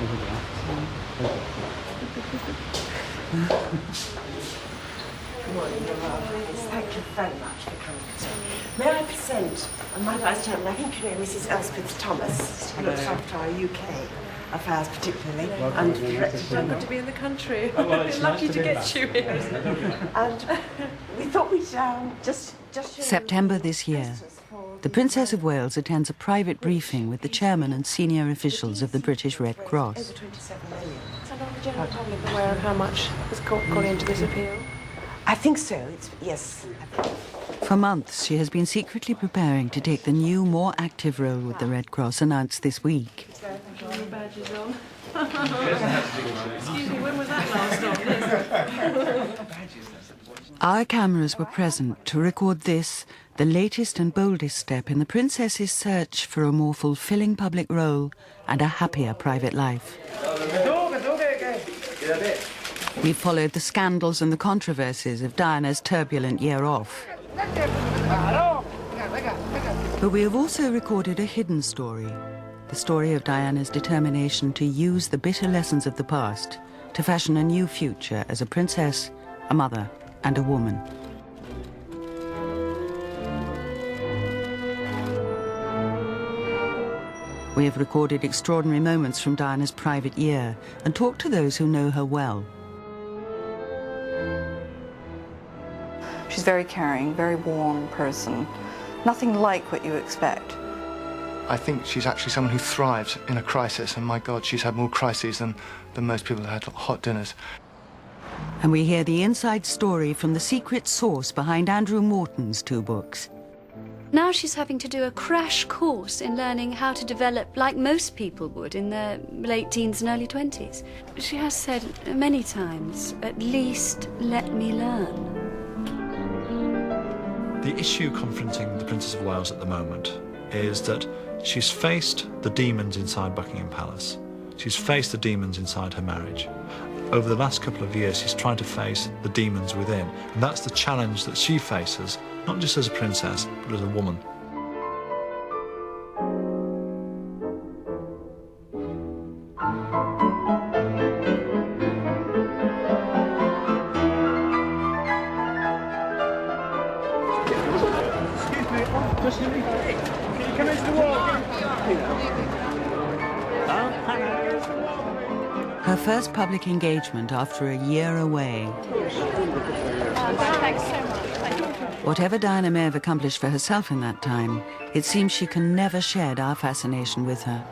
Good morning, Your Highness. Thank you very much for coming today. May I present my vice chairman, I think you know Mrs. Elspeth Thomas, who looks after our UK affairs particularly, and directed. I'm good to be in the country. We're lucky to get you here. And we thought we'd just September this year, the Princess of Wales attends a private briefing with the chairman and senior officials of the British Red Cross. Over 27 million. So not the general public aware of how much has gone into this appeal? I think so. Yes. For months, she has been secretly preparing to take the new, more active role with the Red Cross announced this week. Your badge is on. Excuse me, when was that last on? Our cameras were present to record this, the latest and boldest step in the princess's search for a more fulfilling public role and a happier private life. We followed the scandals and the controversies of Diana's turbulent year off. But we have also recorded a hidden story, the story of Diana's determination to use the bitter lessons of the past to fashion a new future as a princess, a mother, and a woman. We have recorded extraordinary moments from Diana's private year and talked to those who know her well. She's very caring, very warm person. Nothing like what you expect. I think she's actually someone who thrives in a crisis, and my God, she's had more crises than most people have had hot dinners. And we hear the inside story from the secret source behind Andrew Morton's 2 books. Now she's having to do a crash course in learning how to develop like most people would in their late teens and early 20s. She has said many times, at least let me learn. The issue confronting the Princess of Wales at the moment is that she's faced the demons inside Buckingham Palace. She's faced the demons inside her marriage. Over the last couple of years, she's trying to face the demons within. And that's the challenge that she faces, not just as a princess, but as a woman. Her first public engagement after a year away. Thanks so much. Whatever Diana may have accomplished for herself in that time, it seems she can never share our fascination with her.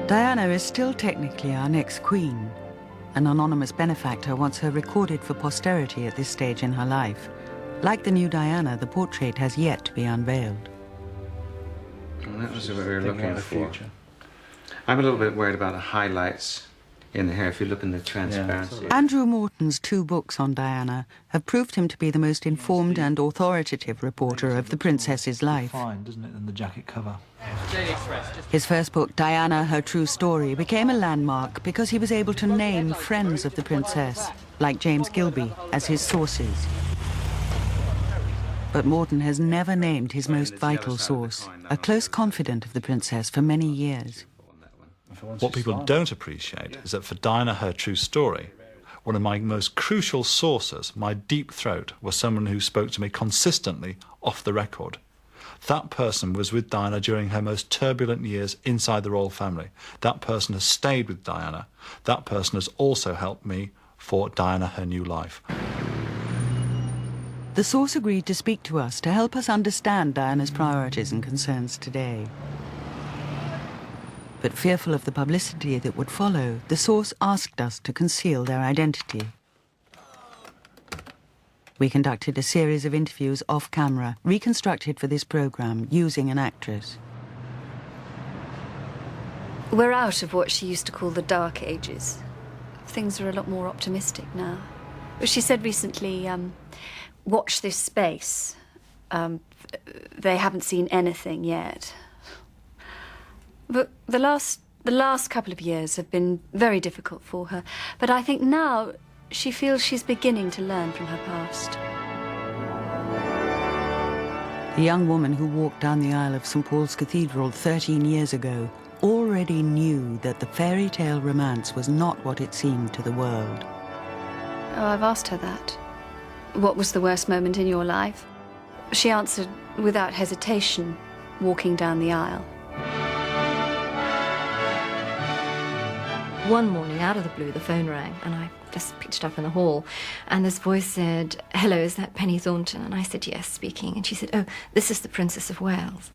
Diana is still technically our next queen. An anonymous benefactor wants her recorded for posterity at this stage in her life. Like the new Diana, the portrait has yet to be unveiled. Well, that was what we were looking for. I'm a little bit worried about the highlights in the hair if you look in the transparency. Andrew Morton's 2 books on Diana have proved him to be the most informed and authoritative reporter of the princess's life. Fine, doesn't it, than the jacket cover? His first book, Diana, Her True Story, became a landmark because he was able to name friends of the princess, like James Gilby, as his sources. But Morton has never named his most vital source, a close confidant of the princess for many years. What people don't appreciate is that for Diana, Her True Story, one of my most crucial sources, my deep throat, was someone who spoke to me consistently off the record. That person was with Diana during her most turbulent years inside the royal family. That person has stayed with Diana. That person has also helped me for Diana, Her New Life. The source agreed to speak to us to help us understand Diana's priorities and concerns today. But fearful of the publicity that would follow, the source asked us to conceal their identity. We conducted a series of interviews off-camera, reconstructed for this programme using an actress. We're out of what she used to call the dark ages. Things are a lot more optimistic now. She said recently, watch this space. They haven't seen anything yet. But the last couple of years have been very difficult for her. But I think now she feels she's beginning to learn from her past. The young woman who walked down the aisle of St. Paul's Cathedral 13 years ago already knew that the fairy tale romance was not what it seemed to the world. Oh, I've asked her that. What was the worst moment in your life? She answered without hesitation, walking down the aisle. One morning, out of the blue, the phone rang, and I just picked it up in the hall, and this voice said, "Hello, is that Penny Thornton?" And I said, "Yes, speaking." And she said, "Oh, this is the Princess of Wales."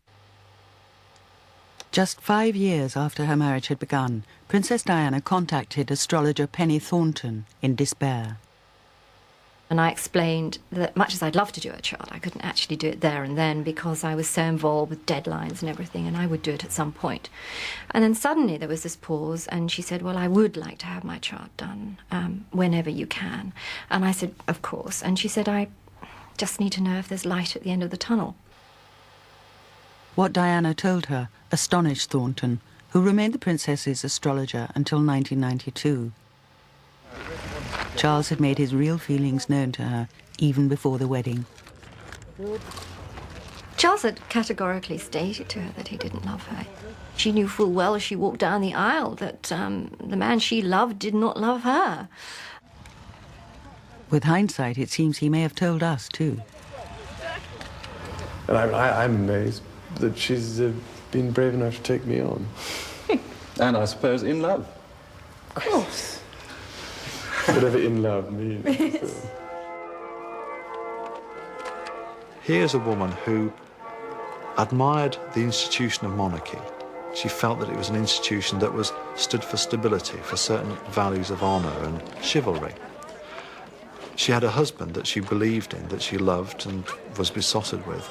Just 5 years after her marriage had begun, Princess Diana contacted astrologer Penny Thornton in despair. And I explained that much as I'd love to do a chart, I couldn't actually do it there and then because I was so involved with deadlines and everything, and I would do it at some point. And then suddenly there was this pause, and she said, "Well, I would like to have my chart done whenever you can." And I said, "Of course." And she said, "I just need to know if there's light at the end of the tunnel." What Diana told her astonished Thornton, who remained the princess's astrologer until 1992. Charles had made his real feelings known to her even before the wedding. Charles had categorically stated to her that he didn't love her. She knew full well as she walked down the aisle that the man she loved did not love her. With hindsight, it seems he may have told us too. And I'm amazed that she's been brave enough to take me on. And I suppose in love. Of course. Whatever in love means. Here's a woman who admired the institution of monarchy. She felt that it was an institution that stood for stability, for certain values of honour and chivalry. She had a husband that she believed in, that she loved and was besotted with.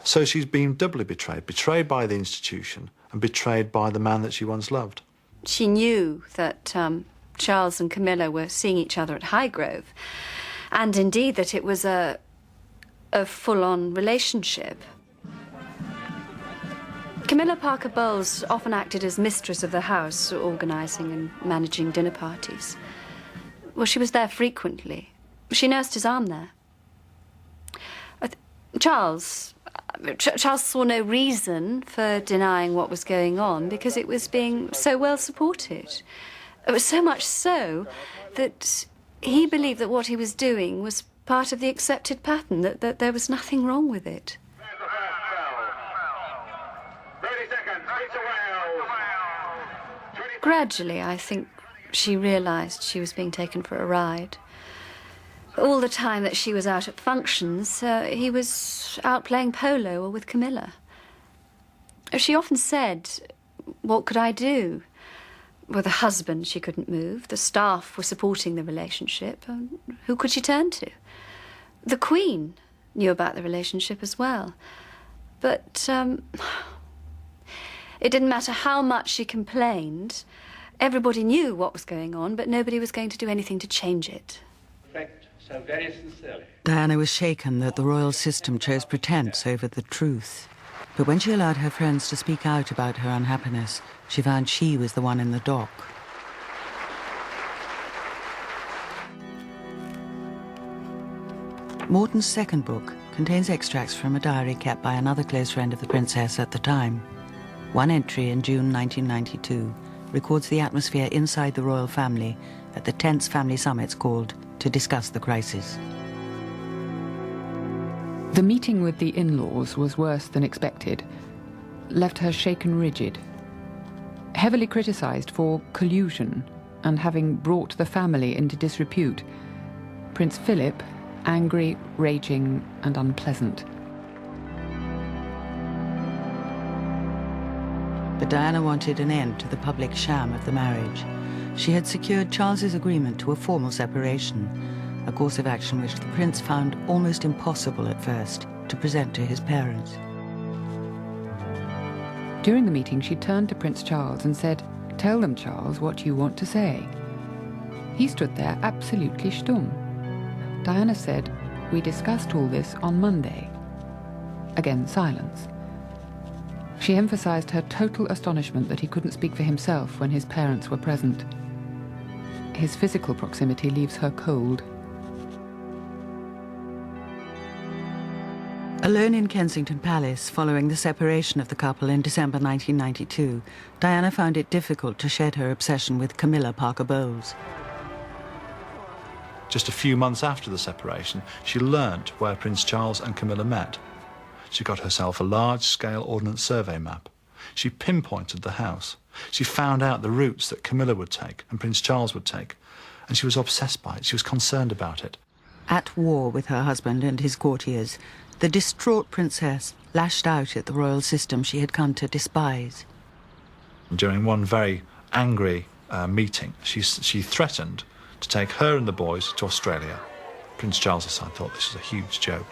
So she's been doubly betrayed, betrayed by the institution and betrayed by the man that she once loved. She knew that Charles and Camilla were seeing each other at Highgrove, and indeed that it was a full-on relationship. Camilla Parker Bowles often acted as mistress of the house, organising and managing dinner parties. Well, she was there frequently. She nursed his arm there. Charles saw no reason for denying what was going on because it was being so well supported. It was so much so that he believed that what he was doing was part of the accepted pattern, that there was nothing wrong with it. 30 seconds, Gradually, I think she realised she was being taken for a ride. All the time that she was out at functions, he was out playing polo or with Camilla. She often said, "What could I do?" Well, the husband she couldn't move, the staff were supporting the relationship. Who could she turn to? The Queen knew about the relationship as well. But it didn't matter how much she complained. Everybody knew what was going on, but nobody was going to do anything to change it. So very sincerely. Diana was shaken that the royal system chose pretense over the truth. But when she allowed her friends to speak out about her unhappiness, she found she was the one in the dock. Morton's second book contains extracts from a diary kept by another close friend of the princess at the time. One entry in June 1992 records the atmosphere inside the royal family at the tense family summits called to discuss the crisis. The meeting with the in-laws was worse than expected, left her shaken rigid. Heavily criticised for collusion and having brought the family into disrepute, Prince Philip, angry, raging and unpleasant. But Diana wanted an end to the public sham of the marriage. She had secured Charles's agreement to a formal separation, a course of action which the prince found almost impossible at first to present to his parents. During the meeting, she turned to Prince Charles and said, "Tell them, Charles, what you want to say." He stood there absolutely stumm. Diana said, "We discussed all this on Monday." Again, silence. She emphasized her total astonishment that he couldn't speak for himself when his parents were present. His physical proximity leaves her cold. Alone in Kensington Palace following the separation of the couple in December 1992, Diana found it difficult to shed her obsession with Camilla Parker Bowles. Just a few months after the separation, she learnt where Prince Charles and Camilla met. She got herself a large-scale Ordnance Survey map. She pinpointed the house. She found out the routes that Camilla would take and Prince Charles would take, and she was obsessed by it. She was concerned about it. At war with her husband and his courtiers, the distraught princess lashed out at the royal system she had come to despise. During one very angry meeting, she threatened to take her and the boys to Australia. Prince Charles' side thought this was a huge joke.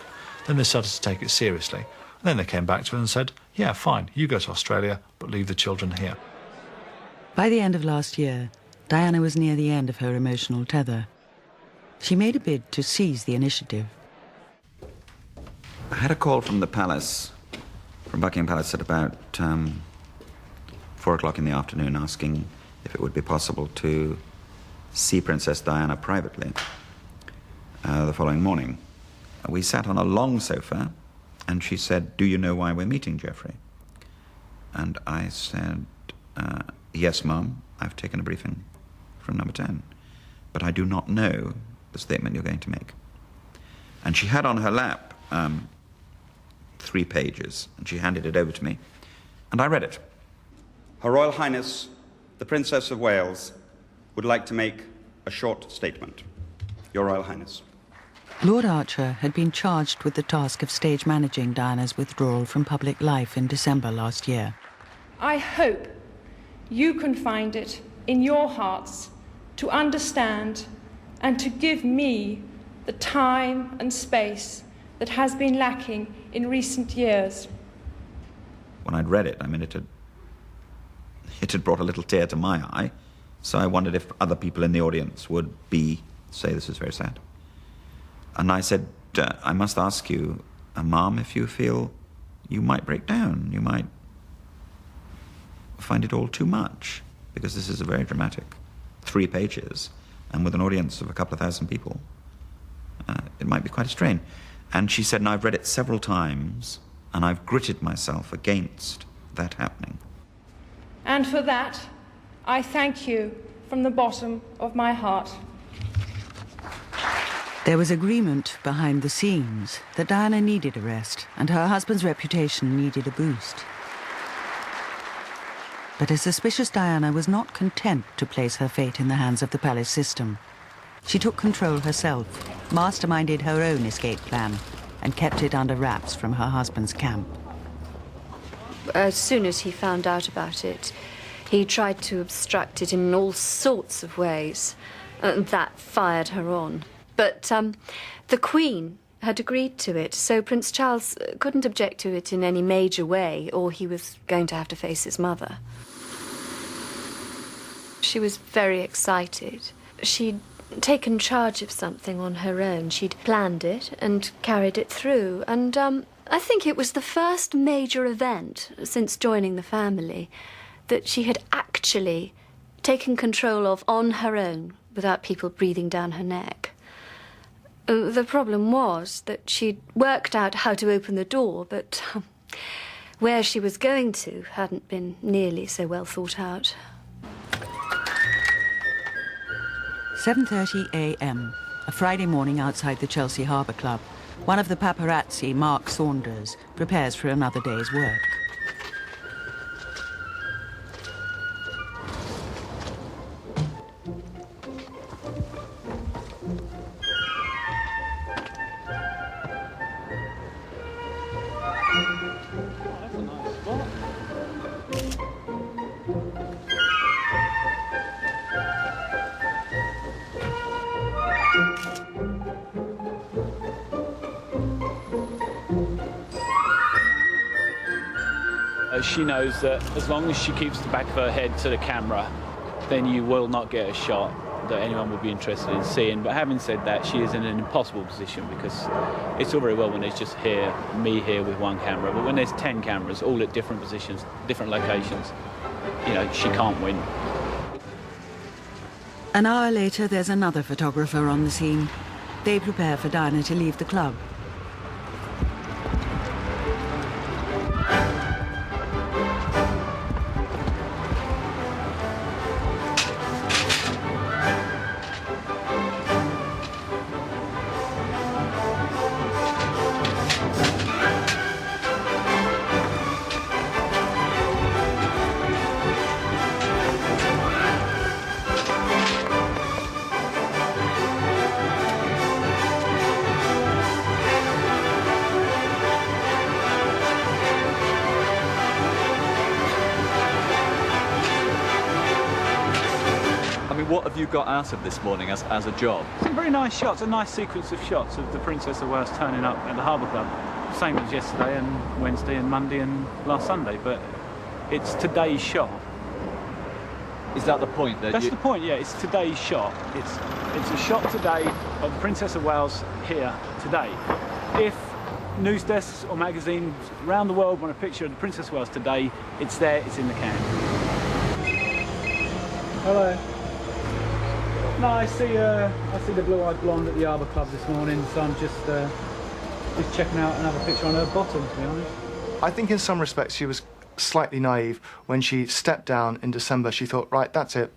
Then they started to take it seriously. And then they came back to her and said, yeah, fine, you go to Australia, but leave the children here. By the end of last year, Diana was near the end of her emotional tether. She made a bid to seize the initiative. I had a call from the palace, from Buckingham Palace, at about 4 o'clock in the afternoon, asking if it would be possible to see Princess Diana privately the following morning. We sat on a long sofa, and she said, "Do you know why we're meeting, Geoffrey?" And I said, "Yes, Mum, I've taken a briefing from number 10, but I do not know the statement you're going to make." And she had on her lap 3 pages, and she handed it over to me, and I read it. Her Royal Highness, the Princess of Wales, would like to make a short statement. Your Royal Highness. Lord Archer had been charged with the task of stage managing Diana's withdrawal from public life in December last year. I hope you can find it in your hearts to understand and to give me the time and space that has been lacking in recent years. When I'd read it, I mean, it had brought a little tear to my eye, so I wondered if other people in the audience would say this is very sad. And I said, I must ask you, Mom, if you feel you might break down, you might find it all too much, because this is a very dramatic 3 pages, and with an audience of a couple of thousand people, it might be quite a strain. And she said, "No, I've read it several times, and I've gritted myself against that happening." And for that, I thank you from the bottom of my heart. There was agreement behind the scenes that Diana needed a rest and her husband's reputation needed a boost. But a suspicious Diana was not content to place her fate in the hands of the palace system. She took control herself, masterminded her own escape plan, and kept it under wraps from her husband's camp. As soon as he found out about it, he tried to obstruct it in all sorts of ways, and that fired her on. But the Queen had agreed to it, so Prince Charles couldn't object to it in any major way, or he was going to have to face his mother. She was very excited. She'd taken charge of something on her own. She'd planned it and carried it through, and I think it was the first major event since joining the family that she had actually taken control of on her own without people breathing down her neck. The problem was that she'd worked out how to open the door, but where she was going to hadn't been nearly so well thought out. 7:30 a.m., a Friday morning outside the Chelsea Harbour Club. One of the paparazzi, Mark Saunders, prepares for another day's work. She knows that as long as she keeps the back of her head to the camera, then you will not get a shot that anyone would be interested in seeing. But having said that, she is in an impossible position, because it's all very well when there's just me here with one camera, but when there's 10 cameras, all at different positions, different locations, she can't win. An hour later, there's another photographer on the scene. They prepare for Diana to leave the club. have you got out of this morning as a job? Some very nice shots, a nice sequence of shots of the Princess of Wales turning up at the Harbour Club. Same as yesterday and Wednesday and Monday and last Sunday, but it's today's shot. Is that the point? That's the point, yeah. It's today's shot. It's a shot today of the Princess of Wales here today. If news desks or magazines around the world want a picture of the Princess of Wales today, it's there, it's in the can. Hello. No, I see the blue-eyed blonde at the Harbour Club this morning, so I'm just checking out another picture on her bottom, to be honest. I think in some respects she was slightly naive. When she stepped down in December, she thought, right, that's it.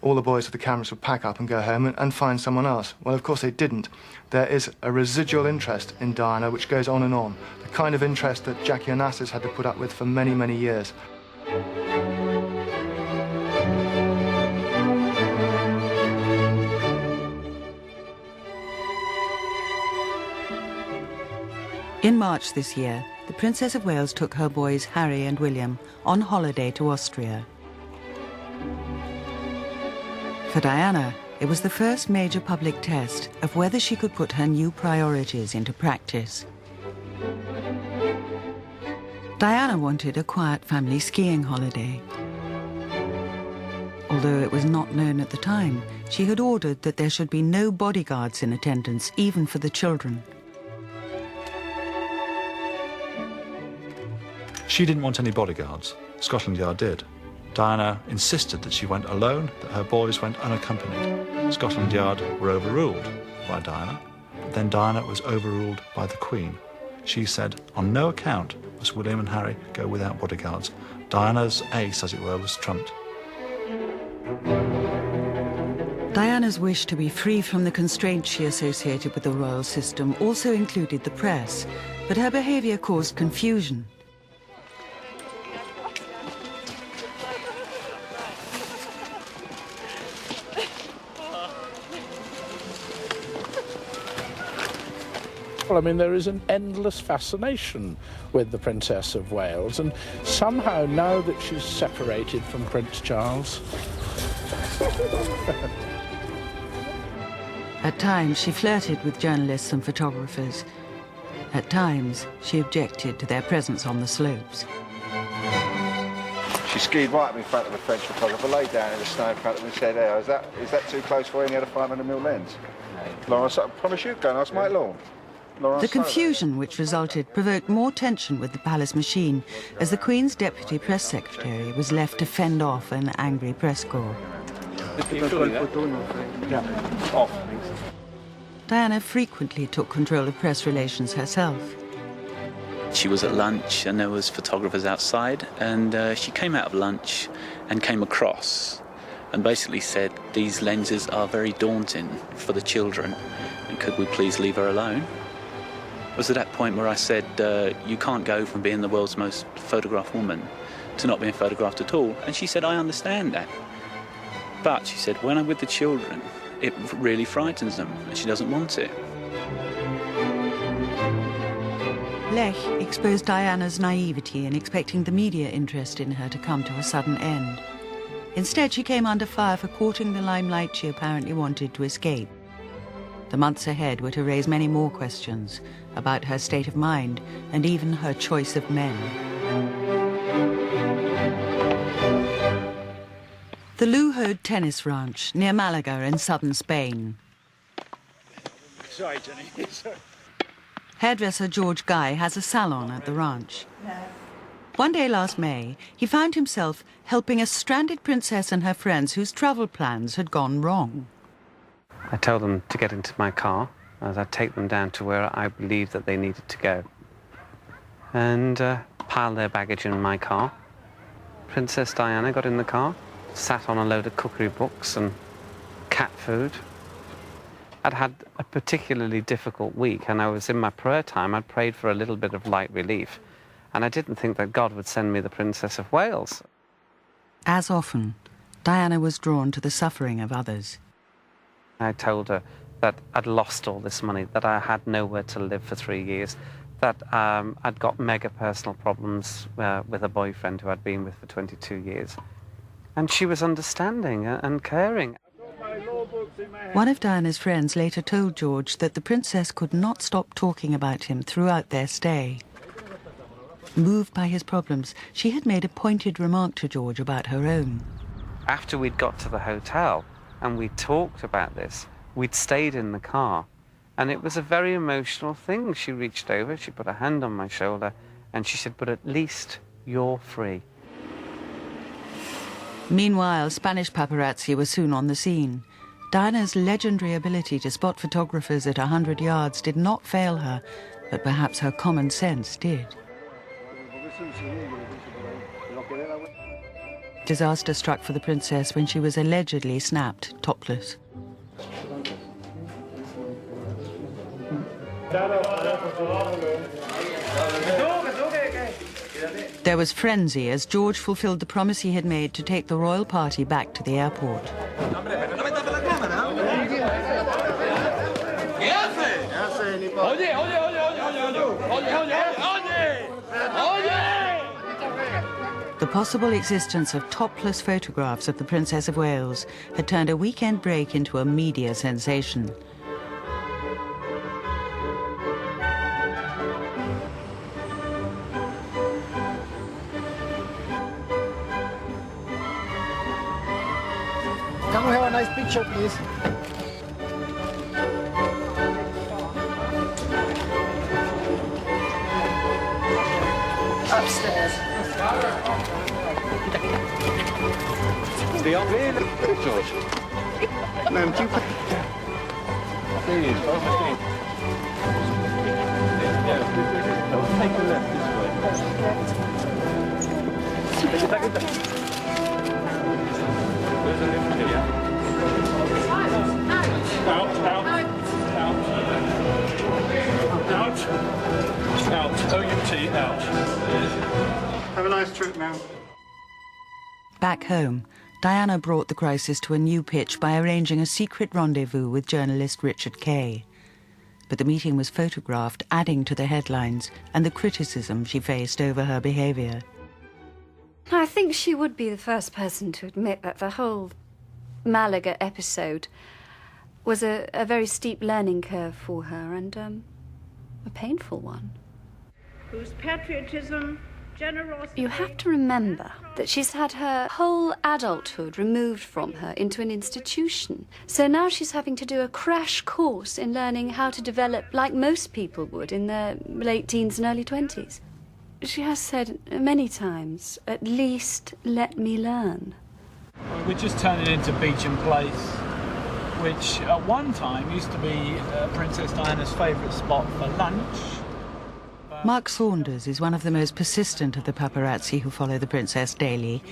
All the boys with the cameras would pack up and go home and find someone else. Well, of course they didn't. There is a residual interest in Diana which goes on and on. The kind of interest that Jackie Onassis had to put up with for many, many years. In March this year, the Princess of Wales took her boys Harry and William on holiday to Austria. For Diana, it was the first major public test of whether she could put her new priorities into practice. Diana wanted a quiet family skiing holiday. Although it was not known at the time, she had ordered that there should be no bodyguards in attendance, even for the children. She didn't want any bodyguards. Scotland Yard did. Diana insisted that she went alone, that her boys went unaccompanied. Scotland Yard were overruled by Diana, but then Diana was overruled by the Queen. She said, on no account must William and Harry go without bodyguards. Diana's ace, as it were, was trumped. Diana's wish to be free from the constraints she associated with the royal system also included the press, but her behaviour caused confusion. Well, I mean, there is an endless fascination with the Princess of Wales, and somehow now that she's separated from Prince Charles... At times, she flirted with journalists and photographers. At times, she objected to their presence on the slopes. She skied right up in front of a French photographer, laid down in the snow in front of him and said, hey, is that too close for you? And he had a 500mm lens. Lawrence, I promise you, go and ask Mike Lawn. The confusion which resulted provoked more tension with the palace machine as the Queen's deputy press secretary was left to fend off an angry press corps. Diana frequently took control of press relations herself. She was at lunch and there was photographers outside, and she came out of lunch and came across and basically said, these lenses are very daunting for the children and could we please leave her alone? It was at that point where I said, you can't go from being the world's most photographed woman to not being photographed at all. And she said, I understand that. But she said, when I'm with the children, it really frightens them and she doesn't want to. Lech exposed Diana's naivety in expecting the media interest in her to come to a sudden end. Instead, she came under fire for courting the limelight she apparently wanted to escape. The months ahead were to raise many more questions about her state of mind and even her choice of men. The Lujod tennis ranch near Malaga in southern Spain. Sorry, Jenny. Sorry. Hairdresser George Guy has a salon at the ranch. One day last May, he found himself helping a stranded princess and her friends whose travel plans had gone wrong. I told them to get into my car as I'd take them down to where I believed that they needed to go and pile their baggage in my car. Princess Diana got in the car, sat on a load of cookery books and cat food. I'd had a particularly difficult week and I was in my prayer time. I'd prayed for a little bit of light relief and I didn't think that God would send me the Princess of Wales. As often, Diana was drawn to the suffering of others. I told her that I'd lost all this money, that I had nowhere to live for 3 years, that I'd got mega personal problems with a boyfriend who I'd been with for 22 years. And she was understanding and caring. One of Diana's friends later told George that the princess could not stop talking about him throughout their stay. Moved by his problems, she had made a pointed remark to George about her own. After we'd got to the hotel and we talked about this, we'd stayed in the car. And it was a very emotional thing. She reached over, she put a hand on my shoulder, and she said, "But at least you're free." Meanwhile, Spanish paparazzi were soon on the scene. Diana's legendary ability to spot photographers at 100 yards did not fail her, but perhaps her common sense did. Disaster struck for the princess when she was allegedly snapped topless. There was frenzy as George fulfilled the promise he had made to take the royal party back to the airport. The possible existence of topless photographs of the Princess of Wales had turned a weekend break into a media sensation. Can we have a nice picture, please? Upstairs. The Unveiling, George. Ma'am, do you... Please, take a left this way. There's a lift here. Out, out, out. Out. Out. O-U-T, out. Have a nice trip, ma'am. Back home, Diana brought the crisis to a new pitch by arranging a secret rendezvous with journalist Richard Kay. But the meeting was photographed, adding to the headlines and the criticism she faced over her behaviour. I think she would be the first person to admit that the whole Malaga episode was a very steep learning curve for her and a painful one. Whose patriotism, generosity... You have to remember that she's had her whole adulthood removed from her into an institution. So now she's having to do a crash course in learning how to develop like most people would in their late teens and early 20s. She has said many times, "At least let me learn." We're just turning into Beecham Place, which at one time used to be Princess Diana's favourite spot for lunch. Mark Saunders is one of the most persistent of the paparazzi who follow the princess daily.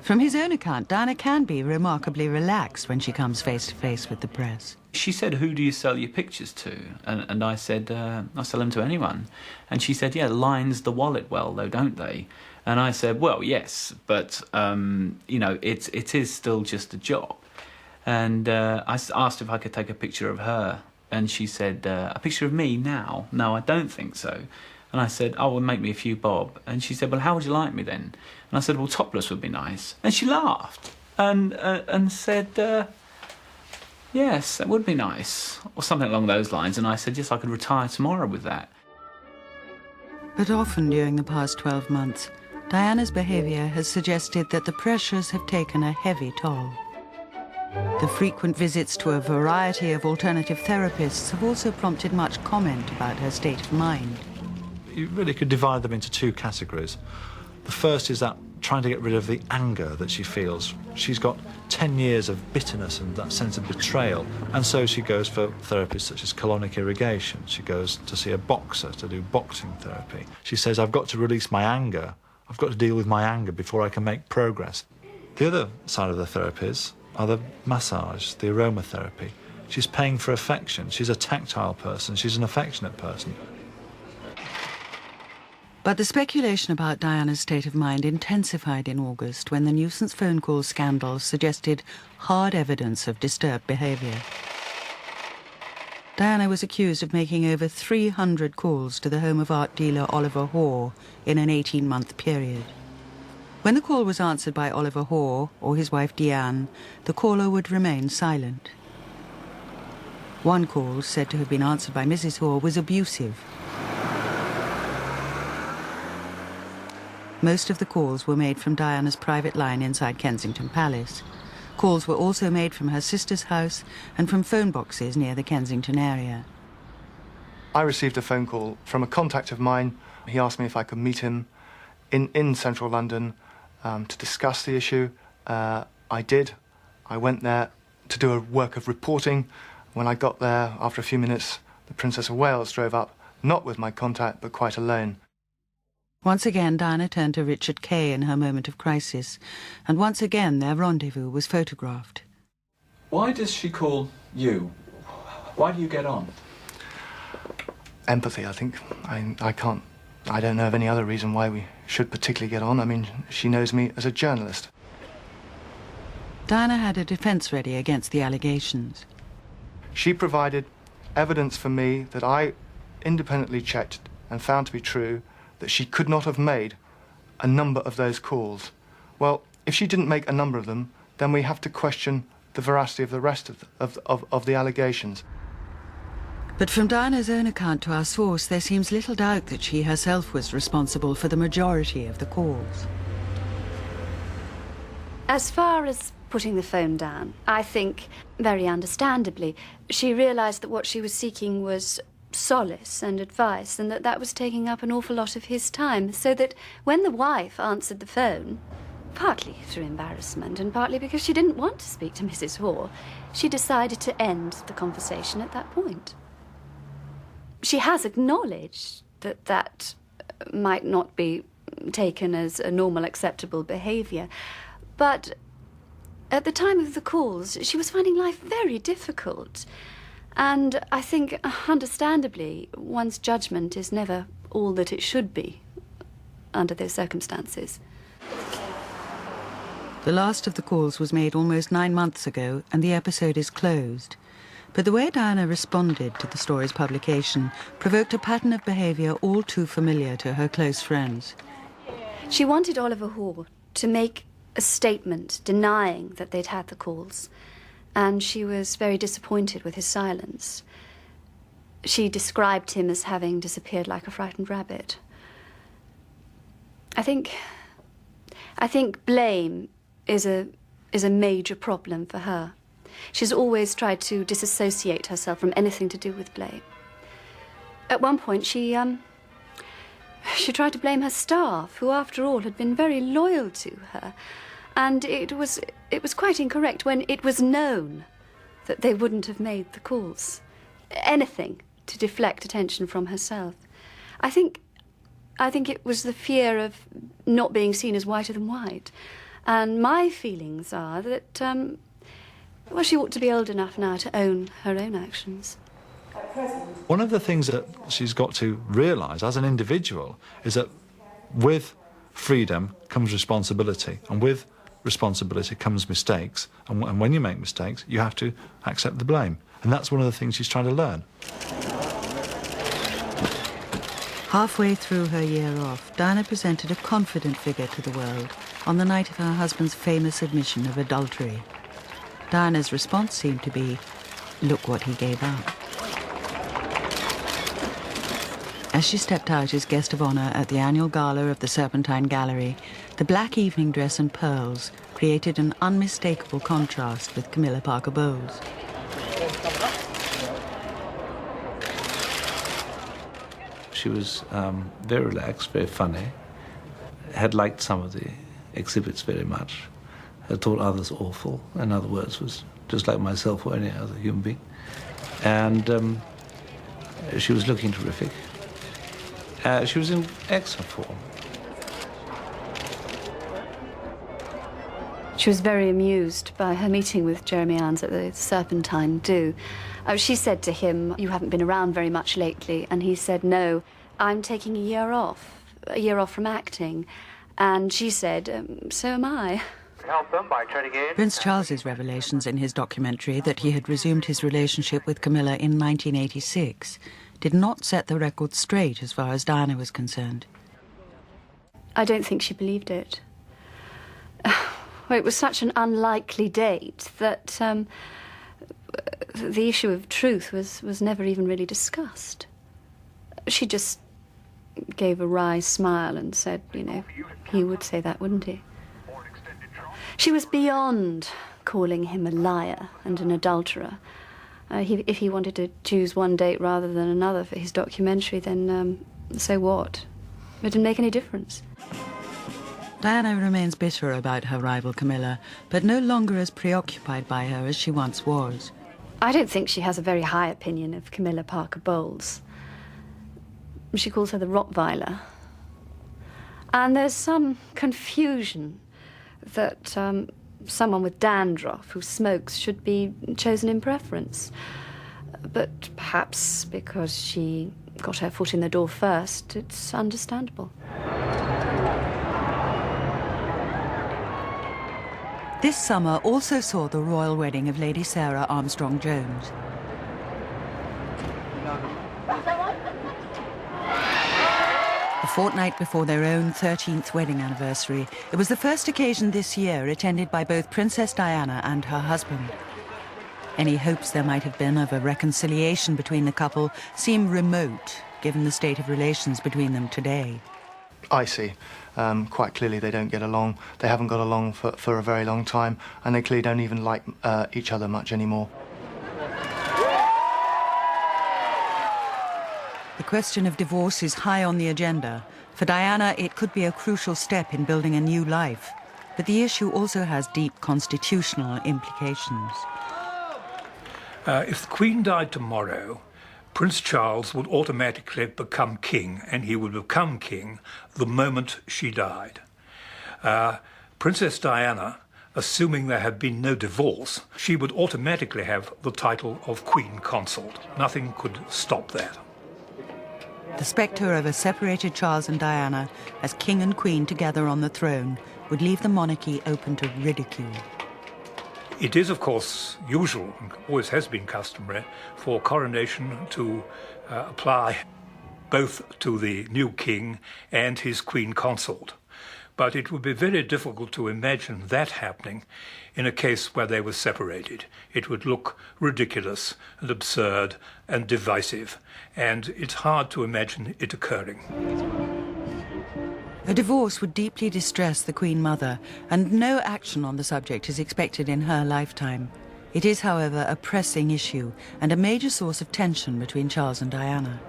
From his own account, Diana can be remarkably relaxed when she comes face to face with the press. She said, "Who do you sell your pictures to?" And I said, "I sell them to anyone." And she said, "Yeah, lines the wallet well, though, don't they?" And I said, "Well, yes, but, you know, it is still just a job." And I asked if I could take a picture of her. And she said, "A picture of me now? No, I don't think so." And I said, "Oh, well, make me a few bob." And she said, "Well, how would you like me then?" And I said, "Well, topless would be nice." And she laughed and said, "Yes, that would be nice," or something along those lines. And I said, "Yes, I could retire tomorrow with that." But often during the past 12 months, Diana's behaviour has suggested that the pressures have taken a heavy toll. The frequent visits to a variety of alternative therapists have also prompted much comment about her state of mind. You really could divide them into two categories. The first is that trying to get rid of the anger that she feels. She's got 10 years of bitterness and that sense of betrayal, and so she goes for therapies such as colonic irrigation. She goes to see a boxer to do boxing therapy. She says, "I've got to release my anger. I've got to deal with my anger before I can make progress." The other side of the therapies are the massage, the aromatherapy. She's paying for affection. She's a tactile person. She's an affectionate person. But the speculation about Diana's state of mind intensified in August when the nuisance phone call scandal suggested hard evidence of disturbed behaviour. Diana was accused of making over 300 calls to the home of art dealer Oliver Hoare in an 18-month period. When the call was answered by Oliver Hoare or his wife Deanne, the caller would remain silent. One call, said to have been answered by Mrs. Hoare, was abusive. Most of the calls were made from Diana's private line inside Kensington Palace. Calls were also made from her sister's house and from phone boxes near the Kensington area. I received a phone call from a contact of mine. He asked me if I could meet him in central London to discuss the issue. I did. I went there to do a work of reporting. When I got there, after a few minutes, the Princess of Wales drove up, not with my contact, but quite alone. Once again, Diana turned to Richard Kay in her moment of crisis, and once again their rendezvous was photographed. Why does she call you? Why do you get on? Empathy, I think. I don't know of any other reason why we should particularly get on. I mean, she knows me as a journalist. Diana had a defence ready against the allegations. She provided evidence for me that I independently checked and found to be true, that she could not have made a number of those calls. Well, if she didn't make a number of them, then we have to question the veracity of the rest of the allegations. But from Diana's own account to our source, there seems little doubt that she herself was responsible for the majority of the calls. As far as putting the phone down, I think, very understandably, she realised that what she was seeking was solace and advice, and that was taking up an awful lot of his time, so that when the wife answered the phone, partly through embarrassment and partly because she didn't want to speak to Mrs. Hoare, she decided to end the conversation at that point. She has acknowledged that that might not be taken as a normal, acceptable behaviour, but at the time of the calls, she was finding life very difficult. And I think, understandably, one's judgment is never all that it should be under those circumstances. The last of the calls was made almost 9 months ago, and the episode is closed. But the way Diana responded to the story's publication provoked a pattern of behaviour all too familiar to her close friends. She wanted Oliver Hoare to make a statement denying that they'd had the calls, and she was very disappointed with his silence. She described him as having disappeared like a frightened rabbit. I think blame is a major problem for her. She's always tried to disassociate herself from anything to do with blame. At one point, she tried to blame her staff, who, after all, had been very loyal to her. And it was quite incorrect when it was known that they wouldn't have made the calls. Anything to deflect attention from herself. I think it was the fear of not being seen as whiter than white. And my feelings are that, well, she ought to be old enough now to own her own actions. One of the things that she's got to realise as an individual is that with freedom comes responsibility, and with responsibility comes mistakes, and when you make mistakes, you have to accept the blame. And that's one of the things she's trying to learn. Halfway through her year off, Diana presented a confident figure to the world on the night of her husband's famous admission of adultery. Diana's response seemed to be, look what he gave up. As she stepped out as guest of honour at the annual gala of the Serpentine Gallery, the black evening dress and pearls created an unmistakable contrast with Camilla Parker Bowles. She was very relaxed, very funny, had liked some of the exhibits very much, had thought others awful, in other words, was just like myself or any other human being. And she was looking terrific. She was in excellent form. She was very amused by her meeting with Jeremy Irons at the Serpentine do. She said to him, you haven't been around very much lately, and he said, no, I'm taking a year off from acting. And she said, so am I. Help them by treading in. Prince Charles's revelations in his documentary that he had resumed his relationship with Camilla in 1986 did not set the record straight as far as Diana was concerned. I don't think she believed it. Well, it was such an unlikely date that the issue of truth was never even really discussed. She just gave a wry smile and said, you know, he would say that, wouldn't he? She was beyond calling him a liar and an adulterer. If he wanted to choose one date rather than another for his documentary, then so what? It didn't make any difference. Diana remains bitter about her rival Camilla, but no longer as preoccupied by her as she once was. I don't think she has a very high opinion of Camilla Parker Bowles. She calls her the Rottweiler. And there's some confusion that someone with dandruff who smokes should be chosen in preference. But perhaps because she got her foot in the door first, it's understandable. This summer also saw the royal wedding of Lady Sarah Armstrong-Jones. A fortnight before their own 13th wedding anniversary, it was the first occasion this year attended by both Princess Diana and her husband. Any hopes there might have been of a reconciliation between the couple seem remote, given the state of relations between them today. I see. Quite clearly they don't get along. They haven't got along for a very long time, and they clearly don't even like each other much anymore. The question of divorce is high on the agenda. For Diana, it could be a crucial step in building a new life. But the issue also has deep constitutional implications. If the Queen died tomorrow, Prince Charles would automatically become king, and he would become king the moment she died. Princess Diana, assuming there had been no divorce, she would automatically have the title of Queen Consort. Nothing could stop that. The spectre of a separated Charles and Diana as king and queen together on the throne would leave the monarchy open to ridicule. It is, of course, usual, and always has been customary, for coronation to apply both to the new king and his queen consort. But it would be very difficult to imagine that happening in a case where they were separated. It would look ridiculous and absurd and divisive, and it's hard to imagine it occurring. A divorce would deeply distress the Queen Mother, and no action on the subject is expected in her lifetime. It is, however, a pressing issue and a major source of tension between Charles and Diana.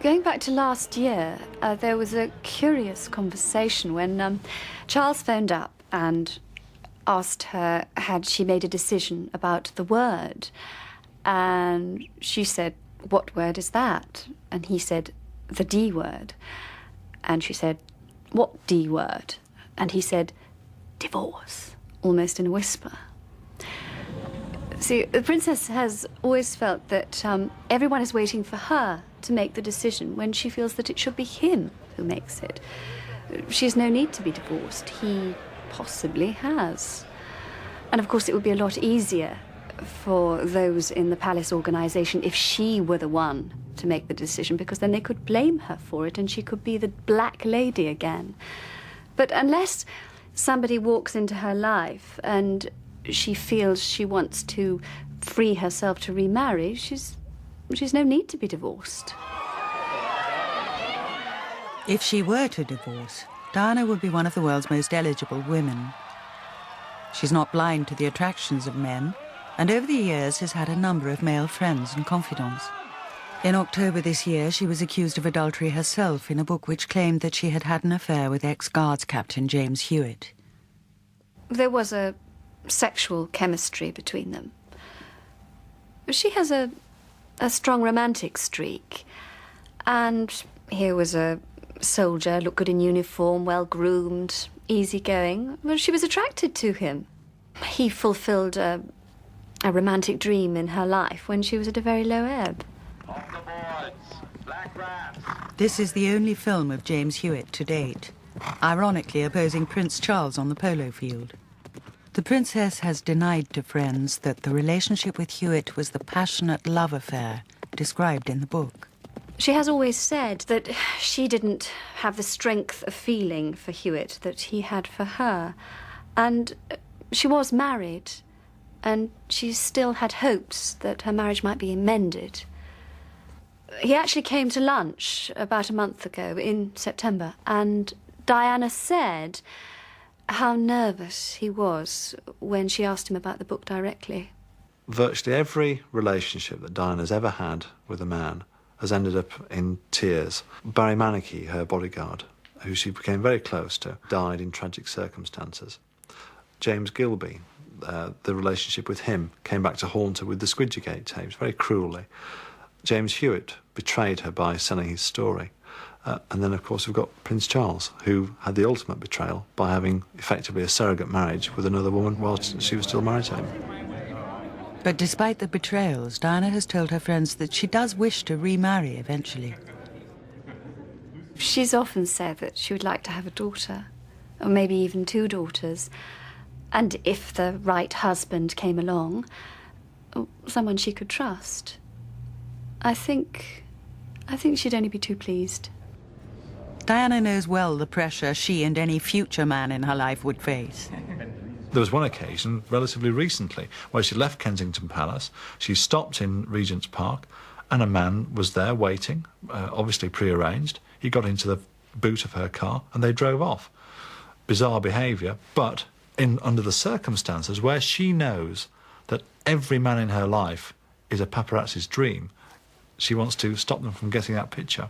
Going back to last year, there was a curious conversation when Charles phoned up and asked her had she made a decision about the word. And she said, "What word is that?" And he said, "The D word." And she said, "What D word?" And he said, "Divorce," almost in a whisper. See, the princess has always felt that everyone is waiting for her to make the decision when she feels that it should be him who makes it. She has no need to be divorced. He possibly has. And of course it would be a lot easier for those in the palace organisation if she were the one to make the decision, because then they could blame her for it and she could be the Black Lady again. But unless somebody walks into her life and she feels she wants to free herself to remarry, she's no need to be divorced. If she were to divorce, Diana would be one of the world's most eligible women. She's not blind to the attractions of men, and over the years has had a number of male friends and confidants. In October this year, she was accused of adultery herself in a book which claimed that she had had an affair with ex-Guards Captain James Hewitt. There was a sexual chemistry between them. She has a strong romantic streak, and here was a soldier, looked good in uniform, well-groomed, easygoing. Well, she was attracted to him. He fulfilled a romantic dream in her life when she was at a very low ebb. This is the only film of James Hewitt to date, ironically opposing Prince Charles on the polo field. The princess has denied to friends that the relationship with Hewitt was the passionate love affair described in the book. She has always said that she didn't have the strength of feeling for Hewitt that he had for her. And She was married, and she still had hopes that her marriage might be mended. He actually came to lunch about a month ago, in September, and Diana said how nervous he was when she asked him about the book directly. Virtually every relationship that Diana's ever had with a man has ended up in tears. Barry Manicky, her bodyguard, who she became very close to, died in tragic circumstances. James Gilby, the relationship with him came back to haunt her with the Squidgegate tapes, very cruelly. James Hewitt betrayed her by selling his story. And then, of course, we've got Prince Charles, who had the ultimate betrayal by having effectively a surrogate marriage with another woman whilst she was still married to him. But despite the betrayals, Diana has told her friends that she does wish to remarry eventually. She's often said that she would like to have a daughter, or maybe even 2 daughters. And if the right husband came along, someone she could trust, I think she'd only be too pleased. Diana knows well the pressure she and any future man in her life would face. There was one occasion, relatively recently, where she left Kensington Palace, she stopped in Regent's Park, and a man was there waiting, obviously pre-arranged. He got into the boot of her car, and they drove off. Bizarre behaviour, but under the circumstances where she knows that every man in her life is a paparazzi's dream, she wants to stop them from getting that picture.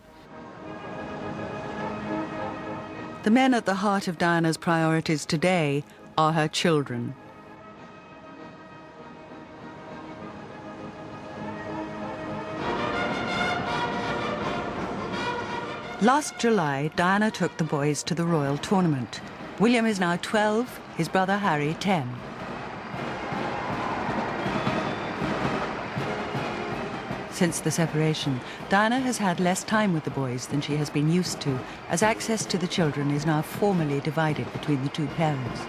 The men at the heart of Diana's priorities today are her children. Last July, Diana took the boys to the royal tournament. William is now 12, his brother Harry 10. Since the separation, Diana has had less time with the boys than she has been used to, as access to the children is now formally divided between the 2 parents.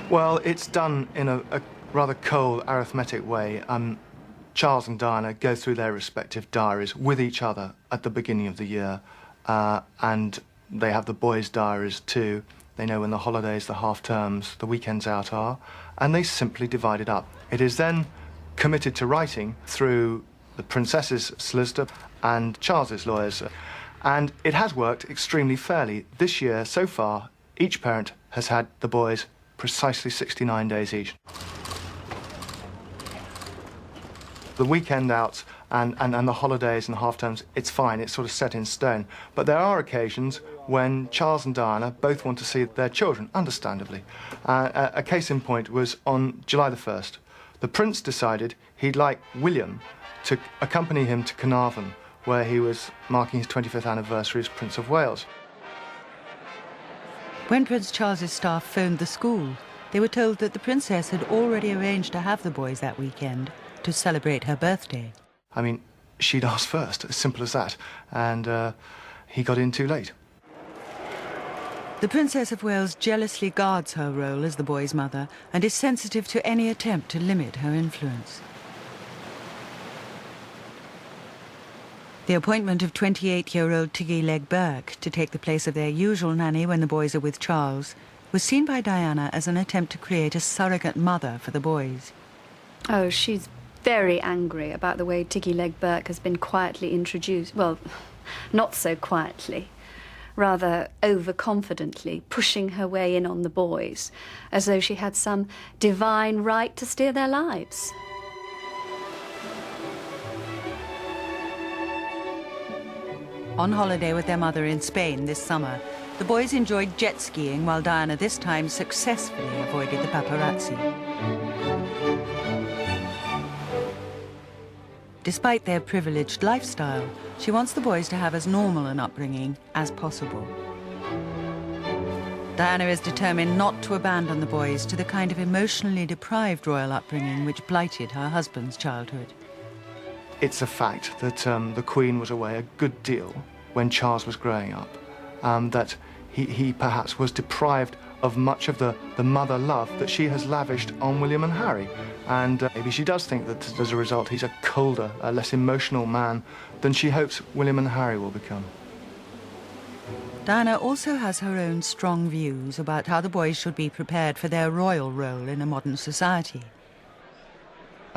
Well, it's done in a rather cold, arithmetic way. Charles and Diana go through their respective diaries with each other at the beginning of the year, and they have the boys' diaries too. They know when the holidays, the half-terms, the weekends out are, and they simply divide it up. It is then committed to writing through the princess's solicitor and Charles's lawyers. And it has worked extremely fairly. This year, so far, each parent has had the boys precisely 69 days each. The weekend outs and the holidays and half-terms, it's fine, it's sort of set in stone. But there are occasions when Charles and Diana both want to see their children, understandably. A case in point was on July the 1st. The Prince decided he'd like William to accompany him to Carnarvon, where he was marking his 25th anniversary as Prince of Wales. When Prince Charles's staff phoned the school, they were told that the princess had already arranged to have the boys that weekend to celebrate her birthday. I mean, she'd asked first, as simple as that, and he got in too late. The Princess of Wales jealously guards her role as the boy's mother and is sensitive to any attempt to limit her influence. The appointment of 28-year-old Tiggy Leg Burke to take the place of their usual nanny when the boys are with Charles was seen by Diana as an attempt to create a surrogate mother for the boys. Oh, she's very angry about the way Tiggy Leg Burke has been quietly introduced. Well, not so quietly. Rather overconfidently pushing her way in on the boys, as though she had some divine right to steer their lives. On holiday with their mother in Spain this summer, the boys enjoyed jet skiing while Diana this time successfully avoided the paparazzi. Despite their privileged lifestyle, she wants the boys to have as normal an upbringing as possible. Diana is determined not to abandon the boys to the kind of emotionally deprived royal upbringing which blighted her husband's childhood. It's a fact that the Queen was away a good deal when Charles was growing up, that he perhaps was deprived of much of the mother love that she has lavished on William and Harry. And maybe she does think that as a result he's a colder, less emotional man than she hopes William and Harry will become. Diana also has her own strong views about how the boys should be prepared for their royal role in a modern society.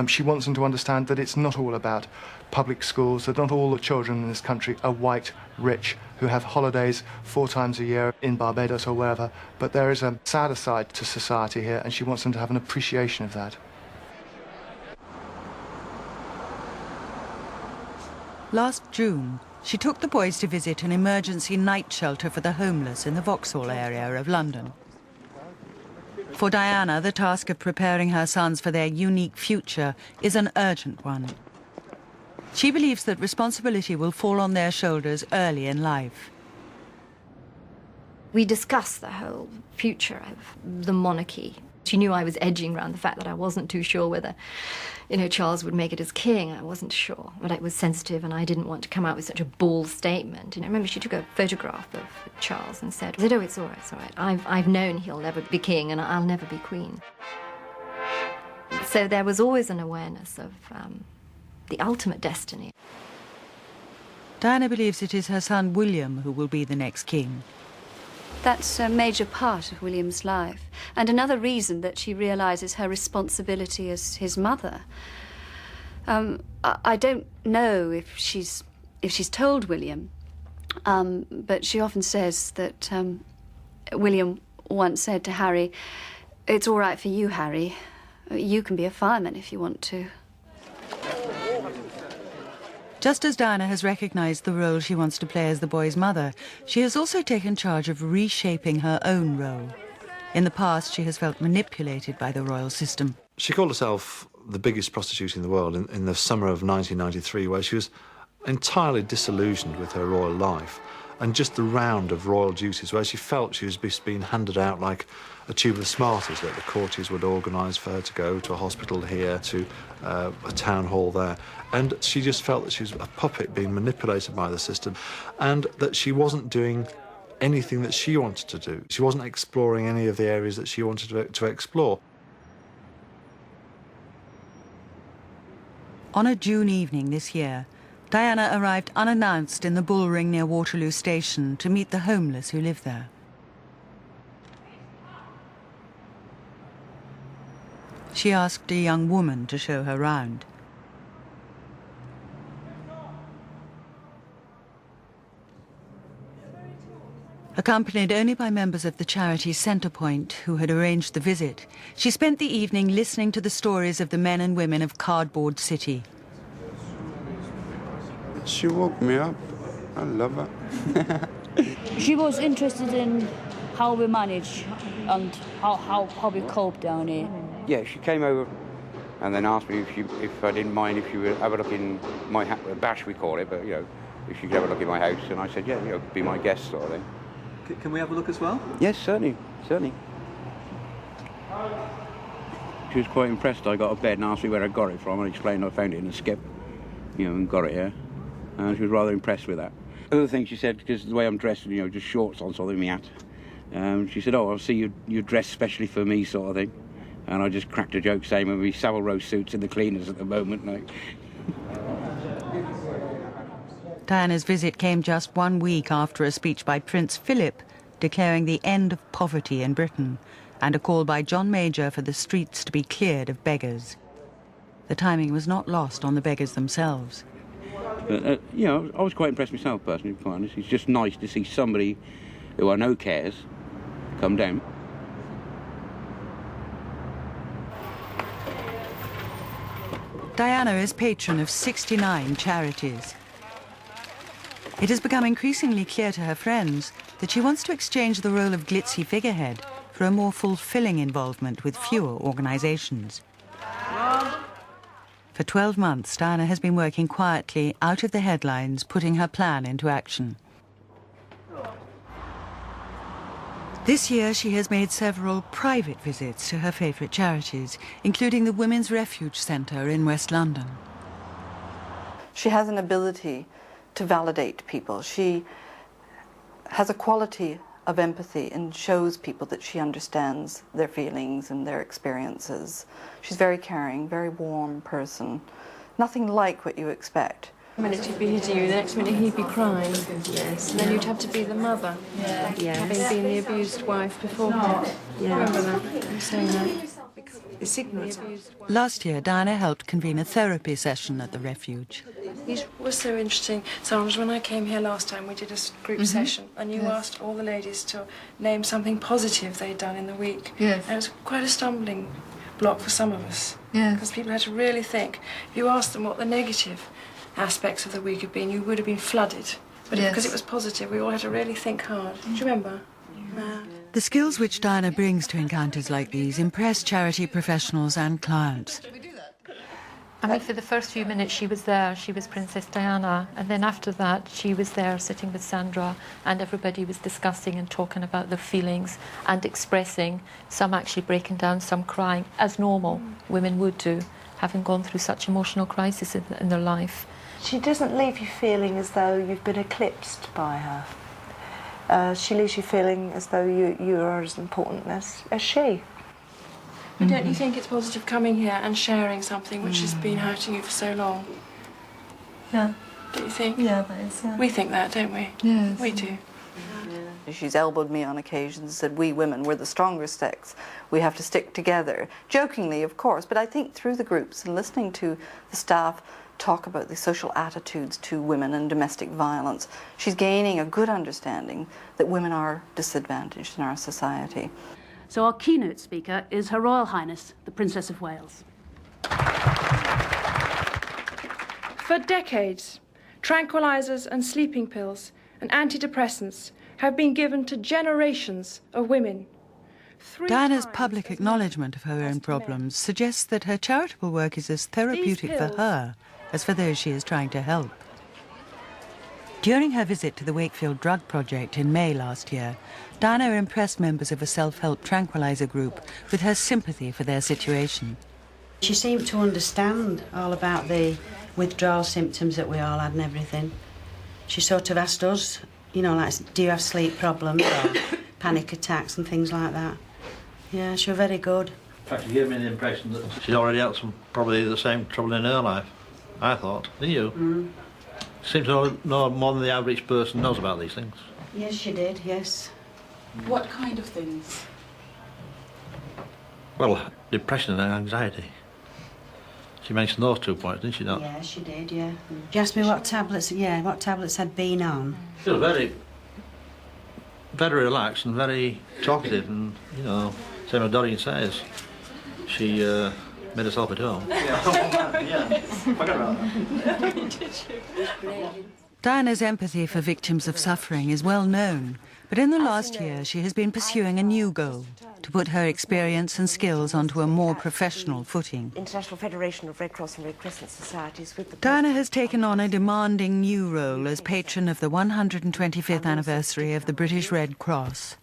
She wants them to understand that it's not all about public schools, that not all the children in this country are white, rich, who have holidays 4 times a year in Barbados or wherever, but there is a sadder side to society here, and she wants them to have an appreciation of that. Last June, she took the boys to visit an emergency night shelter for the homeless in the Vauxhall area of London. For Diana, the task of preparing her sons for their unique future is an urgent one. She believes that responsibility will fall on their shoulders early in life. We discussed the whole future of the monarchy. She knew I was edging around the fact that I wasn't too sure whether, Charles would make it as king. I wasn't sure, but I was sensitive and I didn't want to come out with such a bold statement. I remember she took a photograph of Charles and said, oh, it's all right, it's all right. I've known he'll never be king and I'll never be queen. So there was always an awareness of the ultimate destiny. Diana believes it is her son William who will be the next king. That's a major part of William's life, and another reason that she realises her responsibility as his mother. I don't know if she's told William, but she often says that William once said to Harry, "It's all right for you, Harry. You can be a fireman if you want to." Just as Diana has recognised the role she wants to play as the boy's mother, she has also taken charge of reshaping her own role. In the past, she has felt manipulated by the royal system. She called herself the biggest prostitute in the world in the summer of 1993, where she was entirely disillusioned with her royal life and just the round of royal duties, where she felt she was being handed out like a tube of Smarties that the courtiers would organise for her to go to a hospital here, to a town hall there. And she just felt that she was a puppet being manipulated by the system and that she wasn't doing anything that she wanted to do. She wasn't exploring any of the areas that she wanted to explore. On a June evening this year, Diana arrived unannounced in the Bull Ring near Waterloo Station to meet the homeless who live there. She asked a young woman to show her round. Accompanied only by members of the charity Centrepoint, who had arranged the visit, she spent the evening listening to the stories of the men and women of Cardboard City. She woke me up. I love her. She was interested in how we manage and how we cope down here. Yeah, she came over and then asked me if I didn't mind if she would have a look in my bash, we call it, but, if she could have a look in my house. And I said, yeah, be my guest sort of thing. Can we have a look as well? Yes, certainly. She was quite impressed. I got a bed and asked me where I got it from and explained I found it in a skip, and got it here. And she was rather impressed with that. Other thing she said, because the way I'm dressed, just shorts on sort of me hat. She said, oh, I'll see you're dressed specially for me sort of thing. And I just cracked a joke saying we'll be Savile Row suits in the cleaners at the moment. Diana's visit came just 1 week after a speech by Prince Philip declaring the end of poverty in Britain and a call by John Major for the streets to be cleared of beggars. The timing was not lost on the beggars themselves. I was quite impressed myself, personally, to be honest. It's just nice to see somebody who I know cares come down. Diana is patron of 69 charities. It has become increasingly clear to her friends that she wants to exchange the role of glitzy figurehead for a more fulfilling involvement with fewer organisations. For 12 months, Diana has been working quietly out of the headlines, putting her plan into action. This year, she has made several private visits to her favourite charities, including the Women's Refuge Centre in West London. She has an ability to validate people. She has a quality of empathy and shows people that she understands their feelings and their experiences. She's very caring, very warm person. Nothing like what you expect The minute he'd be hitting you, the next minute he'd be crying. Yes. And then you'd have to be the mother. Yeah. Yes. Having been the abused wife beforehand. Yeah. Remember that? I'm saying that. It's ignorance. Last year, Diana helped convene a therapy session at the refuge. It was so interesting. So when I came here last time, we did a group session, and you asked all the ladies to name something positive they'd done in the week. Yes. And it was quite a stumbling block for some of us. Yes. Because people had to really think. If you asked them what the negative aspects of the week had been, you would have been flooded. But because it was positive, we all had to really think hard. Do you remember? The skills which Diana brings to encounters like these impress charity professionals and clients. I mean, for the first few minutes she was there, she was Princess Diana, and then after that she was there sitting with Sandra, and everybody was discussing and talking about their feelings and expressing, some actually breaking down, some crying, as normal women would do, having gone through such emotional crisis in their life. She doesn't leave you feeling as though you've been eclipsed by her. She leaves you feeling as though you are as important as she. But don't you think it's positive coming here and sharing something which has been hurting you for so long? Yeah. Do you think? Yeah, that is, yeah. We think that, don't we? Yes. We do. She's elbowed me on occasions and said, we women, we're the stronger sex. We have to stick together. Jokingly, of course, but I think through the groups and listening to the staff talk about the social attitudes to women and domestic violence, she's gaining a good understanding that women are disadvantaged in our society. So our keynote speaker is Her Royal Highness, the Princess of Wales. For decades, tranquilizers and sleeping pills and antidepressants have been given to generations of women. Diana's public acknowledgement of her own problems suggests that her charitable work is as therapeutic for her as for those she is trying to help. During her visit to the Wakefield Drug Project in May last year, Diana impressed members of a self-help tranquilizer group with her sympathy for their situation. She seemed to understand all about the withdrawal symptoms that we all had and everything. She sort of asked us, you know, like, do you have sleep problems or panic attacks and things like that? Yeah, she was very good. In fact, she gave me the impression that she'd already had probably the same trouble in her life, I thought. Didn't you? Mm. Seemed to know more than the average person knows about these things. Yes, she did, yes. What kind of things? Well, depression and anxiety. She mentioned those 2 points, didn't she not? Yeah, she did, yeah. She asked me what tablets I'd been on. She was very, very relaxed and very talkative, and, you know, same as Doreen says, she made herself at home. Yeah. Diana's empathy for victims of suffering is well known, but in the last year she has been pursuing a new goal, to put her experience and skills onto a more professional footing. International Federation of Red Cross and Red Crescent Societies with the Diana has taken on a demanding new role as patron of the 125th anniversary of the British Red Cross.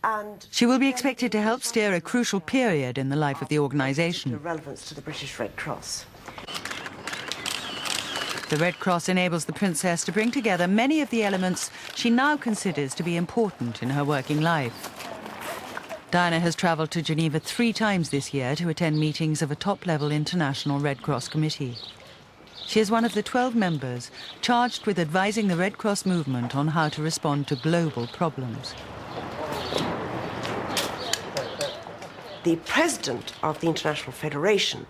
She will be expected to help steer a crucial period in the life of the organisation. Relevance to the British Red Cross. The Red Cross enables the Princess to bring together many of the elements she now considers to be important in her working life. Diana has travelled to Geneva 3 times this year to attend meetings of a top-level international Red Cross committee. She is one of the 12 members charged with advising the Red Cross movement on how to respond to global problems. The president of the International Federation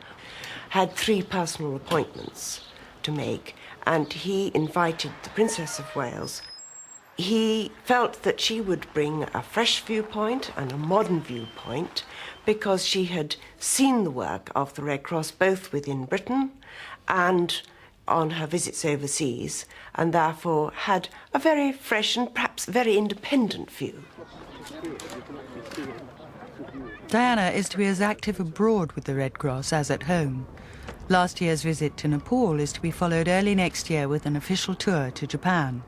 had 3 personal appointments to make, and he invited the Princess of Wales. He felt that she would bring a fresh viewpoint and a modern viewpoint because she had seen the work of the Red Cross both within Britain and on her visits overseas, and therefore had a very fresh and perhaps very independent view. Diana is to be as active abroad with the Red Cross as at home. Last year's visit to Nepal is to be followed early next year with an official tour to Japan.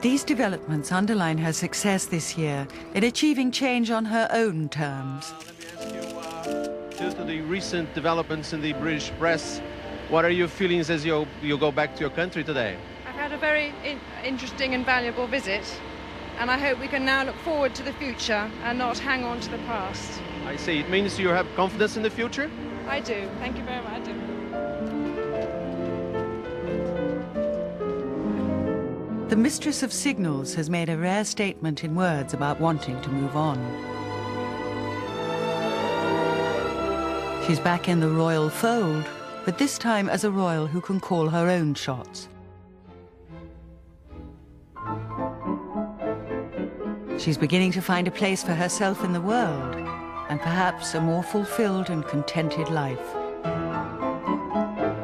These developments underline her success this year in achieving change on her own terms. Due to the recent developments in the British press, what are your feelings as you go back to your country today? I've had a very interesting and valuable visit, and I hope we can now look forward to the future and not hang on to the past. I see. It means you have confidence in the future? I do. Thank you very much. I do. The Mistress of Signals has made a rare statement in words about wanting to move on. She's back in the royal fold, but this time as a royal who can call her own shots. She's beginning to find a place for herself in the world, and perhaps a more fulfilled and contented life.